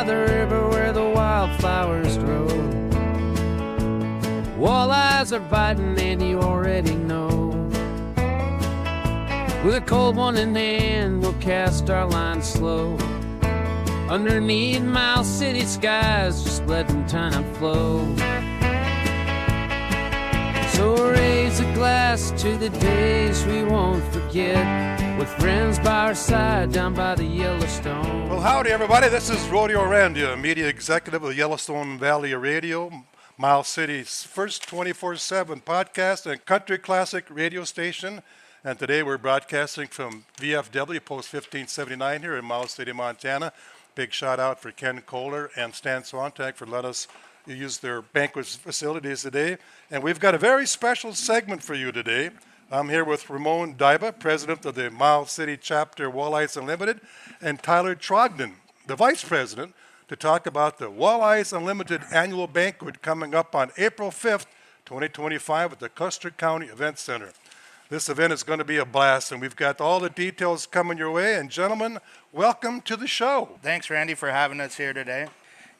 the river where the wildflowers grow. Walleyes are biting and you already know. With a cold one in hand, we'll cast our line slow. Underneath Miles City skies, just letting time flow. So raise a glass to the days we won't forget, with friends by our side down by the Yellowstone. Well, howdy everybody, this is Rodeo Randy, a media executive of Yellowstone Valley Radio, Miles City's first 24/7 podcast and country classic radio station. And today we're broadcasting from VFW Post 1579 here in Miles City, Montana. Big shout out for Ken Kohler and Stan Sontag for letting us use their banquet facilities today. And we've got a very special segment for you today. I'm here with Ramon Dyba, president of the Miles City chapter Walleyes Unlimited, and Tyler Trogden, the vice president, to talk about the Walleyes Unlimited annual banquet coming up on April 5th, 2025 at the Custer County Event Center. This event is going to be a blast, and we've got all the details coming your way. And gentlemen, welcome to the show. Thanks, Randy, for having us here today.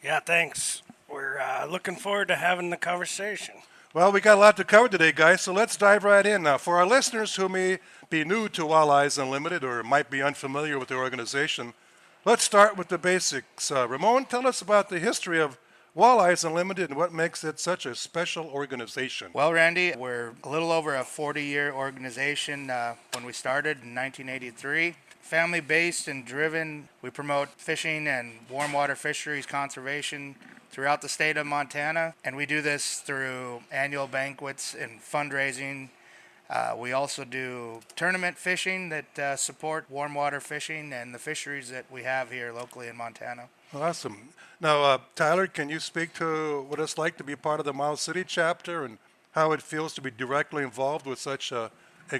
Yeah, thanks. We're looking forward to having the conversation. Well, we got a lot to cover today, guys, so let's dive right in. Now, for our listeners who may be new to Walleyes Unlimited or might be unfamiliar with the organization, let's start with the basics. Ramon, tell us about the history of Walleyes Unlimited and what makes it such a special organization. Well, Randy, we're a little over a 40-year organization when we started in 1983. Family-based and driven, we promote fishing and warm water fisheries conservation throughout the state of Montana, and we do this through annual banquets and fundraising. We also do tournament fishing that support warm water fishing and the fisheries that we have here locally in Montana. Awesome. Now, Tyler, can you speak to what it's like to be part of the Miles City chapter and how it feels to be directly involved with such an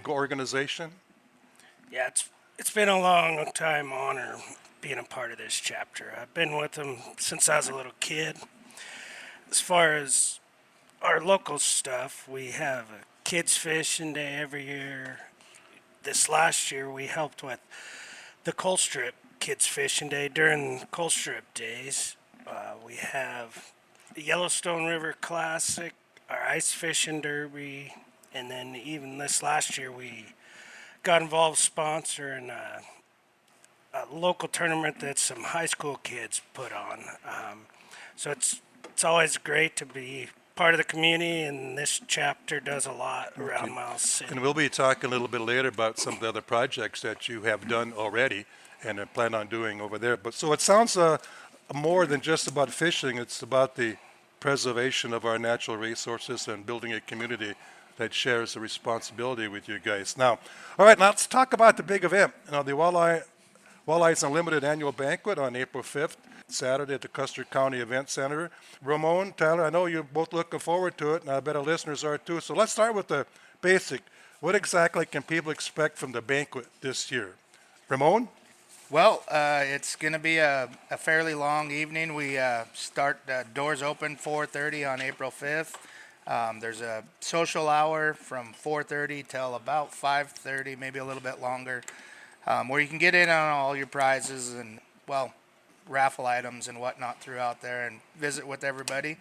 organization? Yeah, it's been a long time honor being a part of this chapter. I've been with them since I was a little kid. As far as our local stuff, we have a kids fishing day every year. This last year we helped with the Coal Strip Kids Fishing Day during Coal Strip days. We have the Yellowstone River Classic, our ice fishing derby, and then even this last year we got involved sponsoring a local tournament that some high school kids put on. So it's always great to be part of the community, and this chapter does a lot around Miles City. And we'll be talking a little bit later about some of the other projects that you have done already and plan on doing over there. But so it sounds more than just about fishing. It's about the preservation of our natural resources and building a community that shares the responsibility with you guys. Now, all right, now let's talk about the big event. Now, the Walleyes Unlimited annual banquet on April 5th, Saturday at the Custer County Event Center. Ramon, Tyler, I know you're both looking forward to it, and I bet our listeners are too. So let's start with the basic. What exactly can people expect from the banquet this year? Ramon? Well, it's going to be a fairly long evening. We start doors open 4:30 on April 5th. There's a social hour from 4:30 till about 5:30, maybe a little bit longer, where you can get in on all your prizes and, well, raffle items and whatnot throughout there and visit with everybody.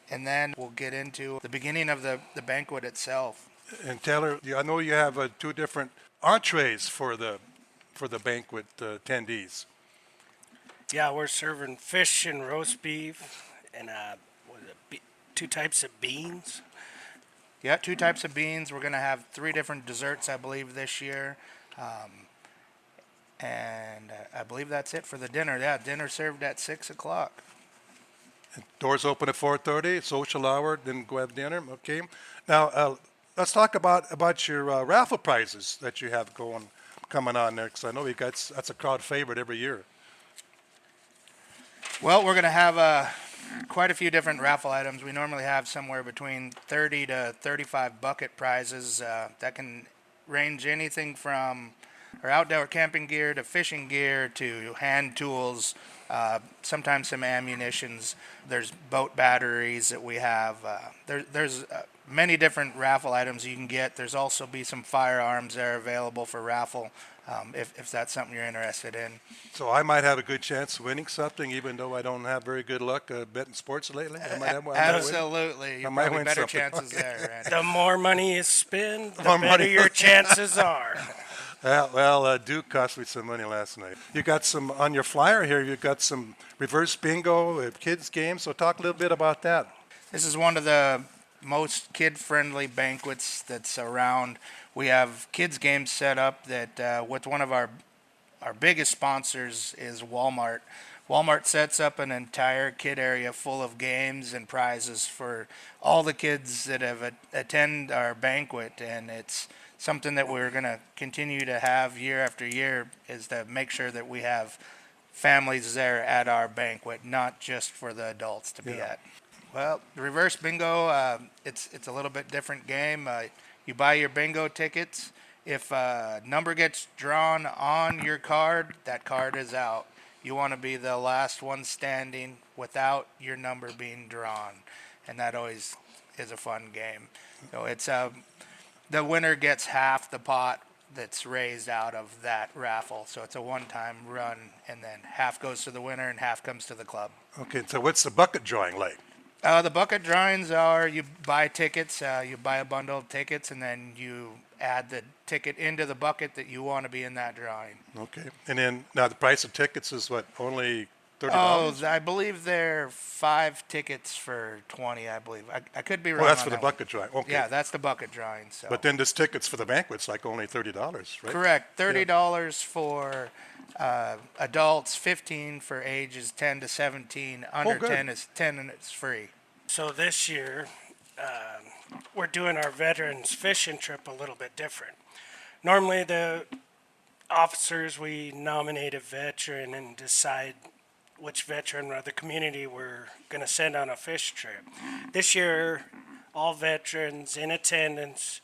And then we'll get into the beginning of the banquet itself. And Taylor, I know you have two different entrees for the banquet attendees. Yeah, we're serving fish and roast beef and two types of beans. Yeah, 2 types of beans. We're going to have 3 different desserts, I believe, this year. And I believe that's it for the dinner. Yeah, dinner served at 6 o'clock. Doors open at 4:30, social hour, then go have dinner. Okay. Now, let's talk about your raffle prizes that you have coming on there, because I know that's a crowd favorite every year. Well, we're going to have quite a few different raffle items. We normally have somewhere between 30 to 35 bucket prizes that can range anything from our outdoor camping gear to fishing gear to hand tools, sometimes some ammunitions. There's boat batteries that we have. There's many different raffle items you can get. There's also be some firearms that are available for raffle if that's something you're interested in. So I might have a good chance of winning something, even though I don't have very good luck betting sports lately. I might win. Absolutely. You I might probably win better something. chances there, Randy. The more money you spend, the more better money. your chances are. Duke cost me some money last night. You got some on your flyer here. You got some reverse bingo, kids games. So talk a little bit about that. This is one of the most kid-friendly banquets that's around. We have kids games set up that with one of our biggest sponsors is Walmart. Walmart sets up an entire kid area full of games and prizes for all the kids that have attend our banquet, and it's something that we're going to continue to have year after year, is to make sure that we have families there at our banquet, not just for the adults to be at. Well, the reverse bingo, it's a little bit different game. You buy your bingo tickets. If a number gets drawn on your card, that card is out. You want to be the last one standing without your number being drawn, and that always is a fun game. So it's the winner gets half the pot that's raised out of that raffle. So it's a one-time run, and then half goes to the winner and half comes to the club. Okay, so what's the bucket drawing like? The bucket drawings are you buy tickets, you buy a bundle of tickets, and then you add the ticket into the bucket that you want to be in that drawing. Okay, and then now the price of tickets is what, only $30? Oh, I believe they're 5 tickets for 20. I believe I could be wrong. Oh, that's on for the that one. bucket drawing. Okay. Yeah, that's the bucket drawing. So. But then this tickets for the banquet's like only $30, right? Correct. $30 for adults, 15 for ages 10 to 17. Under good. 10 is 10 and it's free. So this year, we're doing our veterans fishing trip a little bit different. Normally, the officers, we nominate a veteran and decide which veteran of the community we're going to send on a fish trip. This year, all veterans in attendance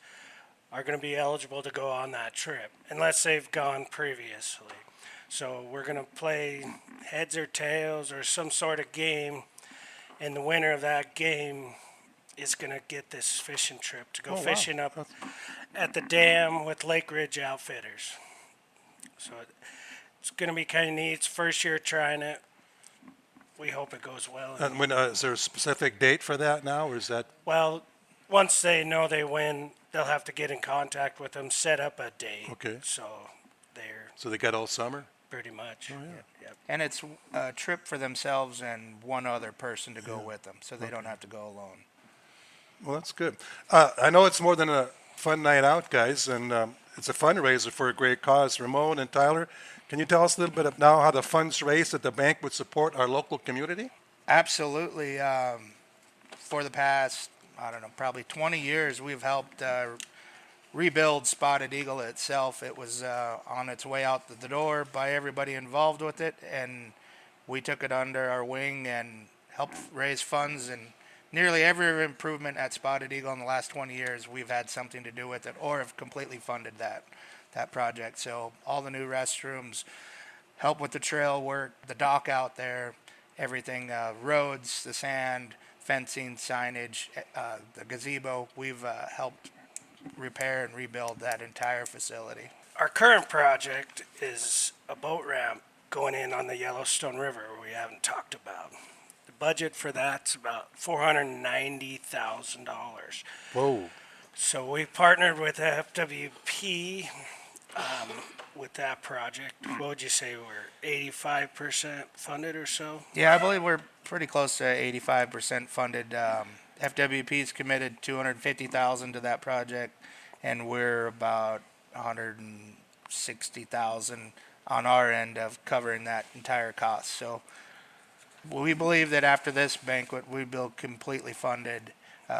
are going to be eligible to go on that trip, unless they've gone previously. So we're going to play heads or tails or some sort of game, and the winner of that game is going to get this fishing trip to go fishing up at the dam with Lake Ridge Outfitters. So it's going to be kind of neat. It's first year trying it. We hope it goes well. And when, is there a specific date for that now, or is that? Well, once they know they win, they'll have to get in contact with them, set up a date. Okay. So they're So they got all summer? pretty much. Yep. And it's a trip for themselves and one other person to go with them, so they don't have to go alone. Well, that's good. I know it's more than a fun night out, guys, and it's a fundraiser for a great cause. Ramon and Tyler, can you tell us a little bit of now how the funds raised at the bank would support our local community? Absolutely. For the past, I don't know, probably 20 years, we've helped rebuild Spotted Eagle itself. It was on its way out the door by everybody involved with it, and we took it under our wing and helped raise funds, and nearly every improvement at Spotted Eagle in the last 20 years, we've had something to do with it or have completely funded that project. So all the new restrooms, help with the trail work, the dock out there, everything, roads, the sand, fencing, signage, the gazebo, we've helped repair and rebuild that entire facility. Our current project is a boat ramp going in on the Yellowstone River we haven't talked about. The budget for that's about $490,000. Whoa. So we partnered with FWP with that project. What would you say, we're 85% funded or so? Yeah, I believe we're pretty close to 85% funded. FWP's committed $250,000 to that project, and we're about $160,000 on our end of covering that entire cost. So we believe that after this banquet, we'll be completely funded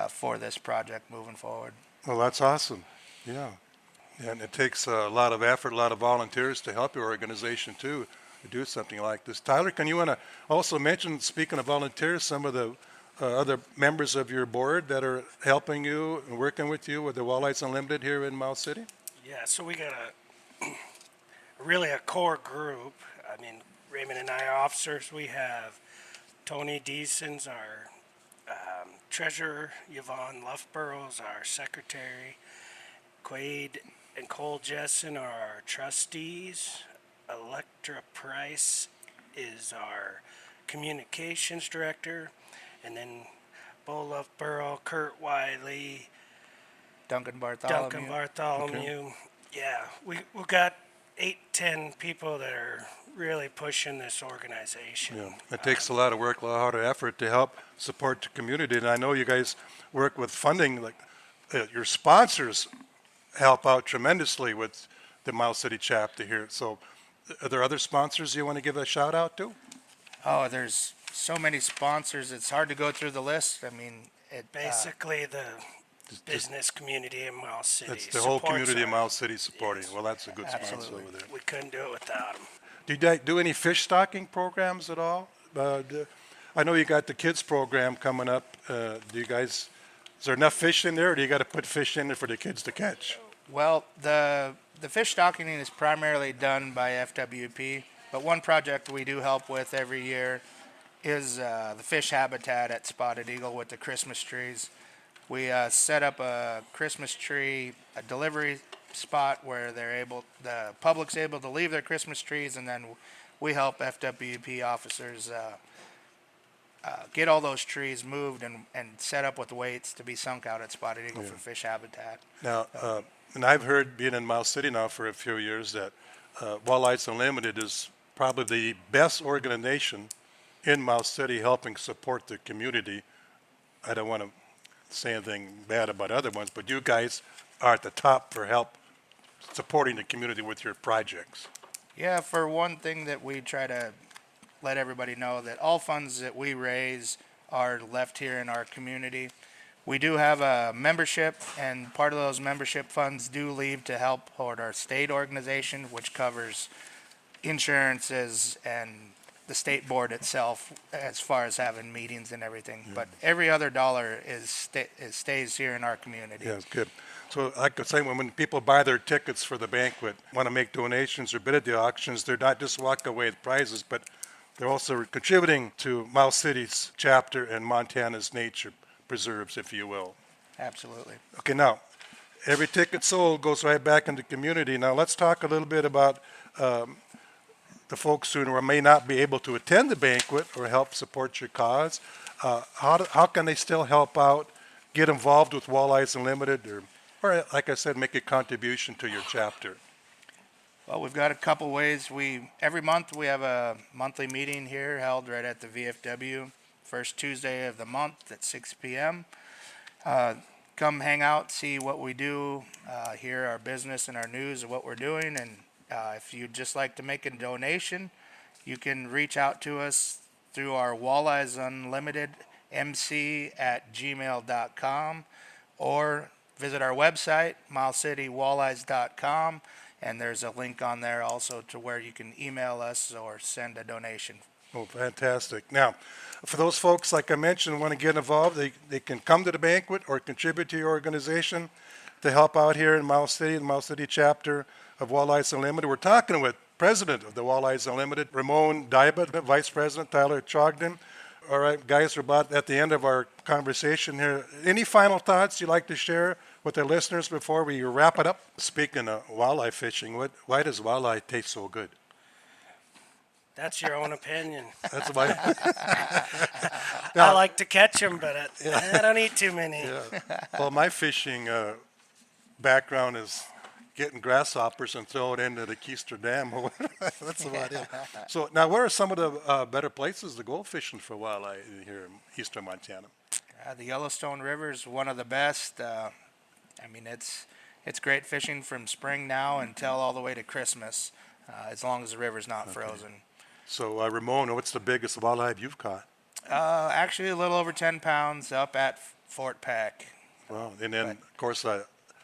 for this project moving forward. Well, that's awesome. Yeah. And it takes a lot of effort, a lot of volunteers to help your organization, too, to do something like this. Tyler, can you want to also mention, speaking of volunteers, some of the other members of your board that are helping you and working with you with the Walleyes Unlimited here in Miles City? Yeah, so we got really a core group. I mean, Raymond and I are officers. We have Tony Deason's our treasurer, Yvonne Loughborough's our secretary, Quaid and Cole Jessen are our trustees, Electra Price is our communications director, and then Bo Loughborough, Kurt Wiley, Duncan Bartholomew. Okay. Yeah, we've got 8-10 people that are really pushing this organization. Yeah, it takes a lot of work, a lot of hard effort to help support the community. And I know you guys work with funding, like your sponsors help out tremendously with the Miles City chapter here. So are there other sponsors you want to give a shout out to? Oh, there's so many sponsors. It's hard to go through the list. I mean, Basically, the business community in Miles City. It's the whole community of our- Miles City supporting. Yes. Well, that's a good sponsor Absolutely. over there. We couldn't do it without them. Do you do any fish stocking programs at all? I know you got the kids program coming up. Do you guys, is there enough fish in there, or do you got to put fish in there for the kids to catch? Well, the fish stocking is primarily done by FWP, but one project we do help with every year is the fish habitat at Spotted Eagle with the Christmas trees. We set up a Christmas tree, a delivery spot where the public's able to leave their Christmas trees, and then we help FWP officers get all those trees moved and set up with weights to be sunk out at Spotted Eagle for fish habitat. Now, and I've heard, being in Miles City now for a few years, that Walleyes Unlimited is probably the best organization in Miles City helping support the community. I don't want to say anything bad about other ones, but you guys are at the top for help supporting the community with your projects. Yeah, for one thing that we try to let everybody know that all funds that we raise are left here in our community. We do have a membership, and part of those membership funds do leave to help toward our state organization, which covers insurances and the state board itself as far as having meetings and everything. But every other dollar stays here in our community. Yeah, good. So I could say when people buy their tickets for the banquet, want to make donations or bid at the auctions, they're not just walking away with prizes, but they're also contributing to Miles City's chapter and Montana's nature preserves, if you will. Absolutely. Okay, now, every ticket sold goes right back into the community. Now, let's talk a little bit about the folks who may not be able to attend the banquet or help support your cause. How can they still help out, get involved with Walleyes Unlimited, or like I said, make a contribution to your chapter? Well, we've got a couple ways. Every month we have a monthly meeting here held right at the VFW, first Tuesday of the month at 6 p.m. Come hang out, see what we do, hear our business and our news of what we're doing, and if you'd just like to make a donation, you can reach out to us through our Walleyes Unlimited MC@gmail.com, or visit our website, milescitywalleyes.com, and there's a link on there also to where you can email us or send a donation. Oh, fantastic. Now, for those folks, like I mentioned, want to get involved, they can come to the banquet or contribute to your organization to help out here in Miles City, the Miles City chapter of Walleyes Unlimited. We're talking with President of the Walleyes Unlimited, Ramon Dyba, Vice President Tyler Trogden. All right, guys, we're about at the end of our conversation here. Any final thoughts you'd like to share with the listeners before we wrap it up? Speaking of walleye fishing, why does walleye taste so good? That's your own opinion. That's why. I like to catch them, but I don't eat too many. Yeah. Well, my fishing background is getting grasshoppers and throw it into the Keister Dam. That's about it. So now, where are some of the better places to go fishing for walleye here in eastern Montana? The Yellowstone River is one of the best. I mean, it's great fishing from spring now until all the way to Christmas, as long as the river's not frozen. So, Ramon, what's the biggest walleye you've caught? Actually, a little over 10 pounds up at Fort Peck. Wow. And then, of course, I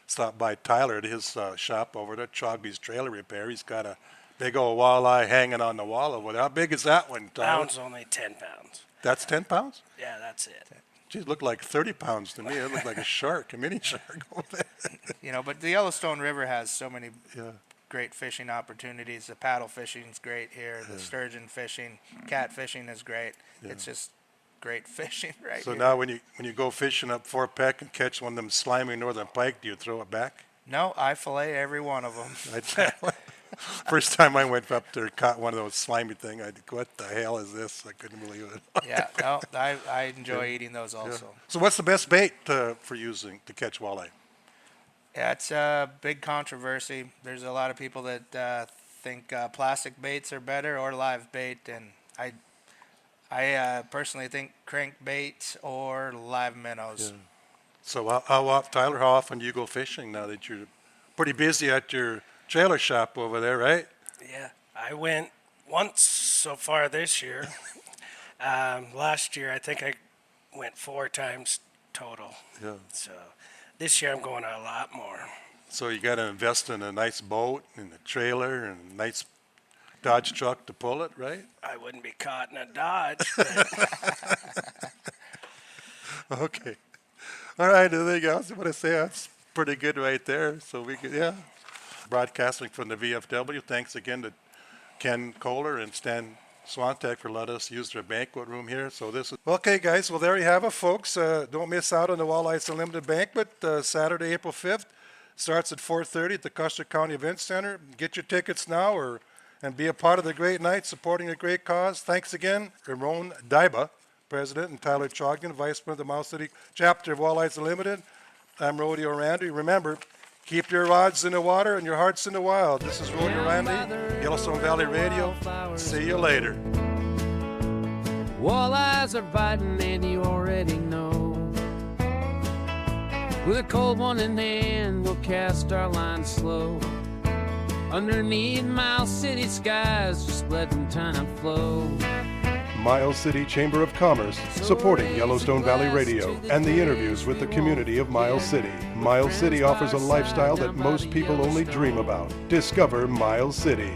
stopped by Tyler at his shop over there, Trogden's Trailer Repair. He's got a big old walleye hanging on the wall over there. How big is that one, Tyler? Pounds, only 10 pounds. That's 10 pounds? Yeah, that's it. Geez, it looked like 30 pounds to me. It looked like a shark, a mini shark over there. But the Yellowstone River has so many great fishing opportunities. The paddle fishing's great here. The sturgeon fishing, cat fishing is great. It's just great fishing right So here. now when you go fishing up Fort Peck and catch one of them slimy northern pike, do you throw it back? No, I fillet every one of them. First time I went up there, caught one of those slimy thing. What the hell is this? I couldn't believe it. Yeah, no, I enjoy eating those also. So what's the best bait for using to catch walleye? Yeah, it's a big controversy. There's a lot of people that think plastic baits are better or live bait, and I personally think crankbaits or live minnows. Yeah. So Tyler, how often do you go fishing now that you're pretty busy at your trailer shop over there, right? Yeah, I went once so far this year. Last year, I think I went 4 times total. Yeah. So this year, I'm going a lot more. So you got to invest in a nice boat and a trailer and a nice Dodge truck to pull it, right? I wouldn't be caught in a Dodge. But Okay. All right, there you go. So what I say, that's pretty good right there. So we could, broadcasting from the VFW. Thanks again to Ken Kohler and Stan Swantek for letting us use their banquet room here. So this is okay, guys. Well, there you have it, folks. Don't miss out on the Walleyes Unlimited banquet. Saturday, April 5th, starts at 4:30 at the Custer County Event Center. Get your tickets now, and be a part of the great night, supporting a great cause. Thanks again, Ramon Dyba, President, and Tyler Trogden, Vice President of the Miles City Chapter of Walleyes Unlimited. I'm Rodeo Randy. Remember, keep your rods in the water and your hearts in the wild. This is Rodeo Randy, Yellowstone Valley Radio. See you later. Walleyes are biting, and you already know. With a cold one in hand, we'll cast our line slow. Underneath Miles City skies, just letting time flow. Miles City Chamber of Commerce, supporting Yellowstone Valley Radio and the interviews with the community of Miles City. Miles City offers a lifestyle that most people only dream about. Discover Miles City.